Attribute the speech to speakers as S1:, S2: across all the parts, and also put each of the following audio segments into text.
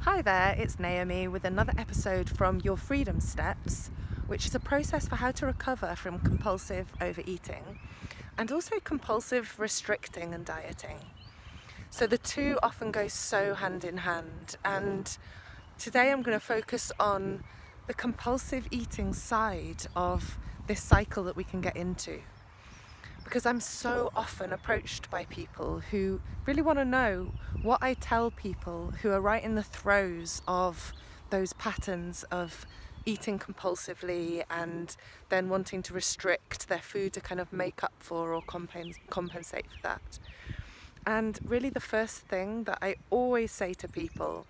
S1: Hi there, it's Naomi with another episode from Your Freedom Steps, which is a process for how to recover from compulsive overeating and also compulsive restricting and dieting. So the two often go so hand in hand, and today I'm going to focus on the compulsive eating side of this cycle that we can get into. Because I'm so often approached by people who really want to know what I tell people who are right in the throes of those patterns of eating compulsively and then wanting to restrict their food to kind of make up for or compensate for that. And really the first thing that I always say to people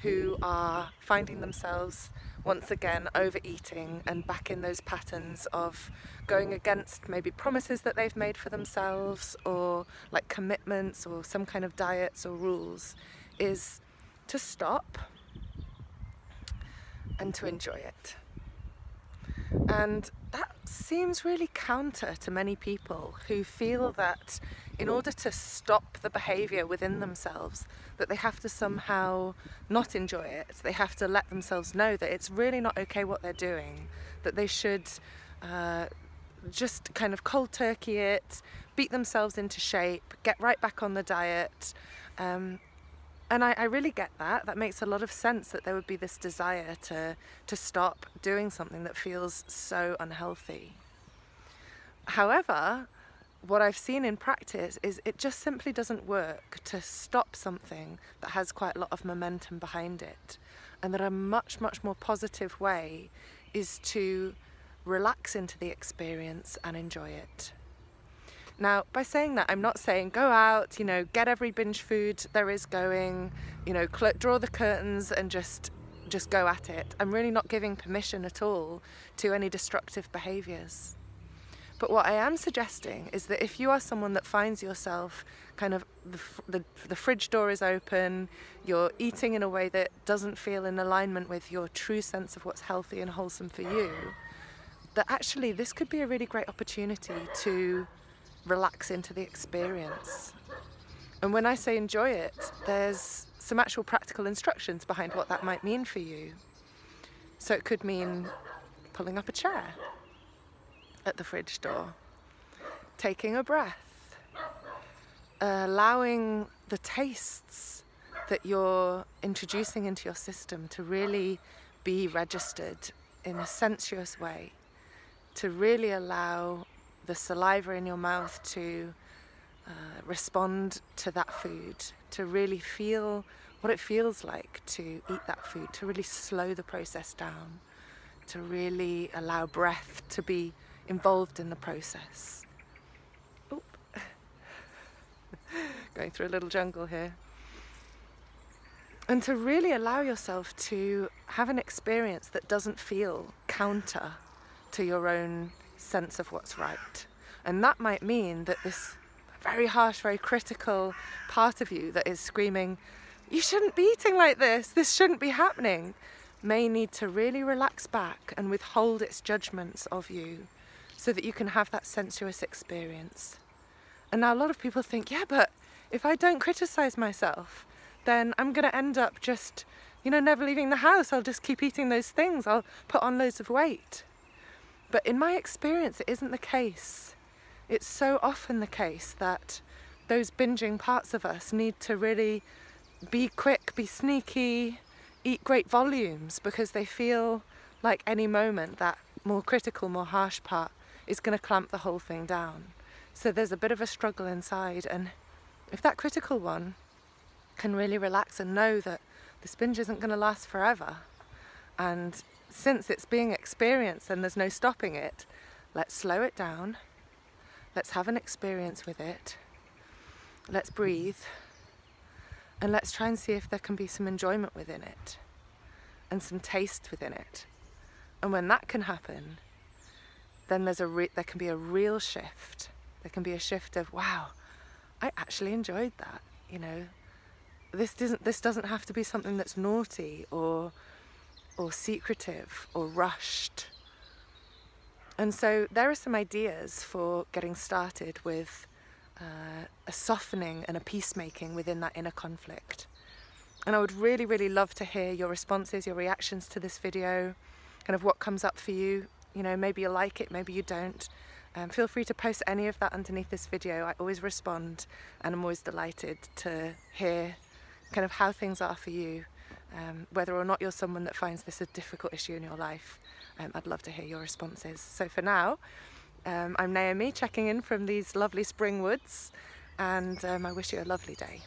S1: who are finding themselves once again overeating and back in those patterns of going against maybe promises that they've made for themselves or like commitments or some kind of diets or rules is to stop and to enjoy it. And that seems really counter to many people who feel that in order to stop the behaviour within themselves, that they have to somehow not enjoy it. They have to let themselves know that it's really not okay what they're doing, that they should just kind of cold turkey it, beat themselves into shape, get right back on the diet. And I really get that. That makes a lot of sense, that there would be this desire to stop doing something that feels so unhealthy. However, what I've seen in practice is it just simply doesn't work to stop something that has quite a lot of momentum behind it. And that a much, much more positive way is to relax into the experience and enjoy it. Now, by saying that, I'm not saying go out, get every binge food there is going, draw the curtains and just go at it. I'm really not giving permission at all to any destructive behaviours. But what I am suggesting is that if you are someone that finds yourself kind of the fridge door is open, you're eating in a way that doesn't feel in alignment with your true sense of what's healthy and wholesome for you, that actually this could be a really great opportunity to relax into the experience. And when I say enjoy it, there's some actual practical instructions behind what that might mean for you. So it could mean pulling up a chair at the fridge door, taking a breath, allowing the tastes that you're introducing into your system to really be registered in a sensuous way, to really allow the saliva in your mouth to respond to that food, to really feel what it feels like to eat that food, to really slow the process down, to really allow breath to be involved in the process. Oop. Going through a little jungle here. And to really allow yourself to have an experience that doesn't feel counter to your own sense of what's right. And that might mean that this very harsh, very critical part of you that is screaming, you shouldn't be eating like this shouldn't be happening, may need to really relax back and withhold its judgments of you so that you can have that sensuous experience. And now a lot of people think, yeah, but if I don't criticize myself, then I'm going to end up just, never leaving the house. I'll just keep eating those things. I'll put on loads of weight. But in my experience, it isn't the case. It's so often the case that those binging parts of us need to really be quick, be sneaky, eat great volumes, because they feel like any moment that more critical, more harsh part is going to clamp the whole thing down. So there's a bit of a struggle inside, and if that critical one can really relax and know that this binge isn't going to last forever, and since it's being experienced and there's no stopping it, let's slow it down, let's have an experience with it, let's breathe, and let's try and see if there can be some enjoyment within it and some taste within it. And when that can happen, then there can be a real shift. There can be a shift of, wow, I actually enjoyed that. This doesn't have to be something that's naughty or secretive or rushed. And so there are some ideas for getting started with a softening and a peacemaking within that inner conflict. And I would really, really love to hear your responses, your reactions to this video, kind of what comes up for you. You know, maybe you like it, maybe you don't. Feel free to post any of that underneath this video. I always respond, and I'm always delighted to hear kind of how things are for you. Whether or not you're someone that finds this a difficult issue in your life, I'd love to hear your responses. So for now, I'm Naomi, checking in from these lovely spring woods, and I wish you a lovely day.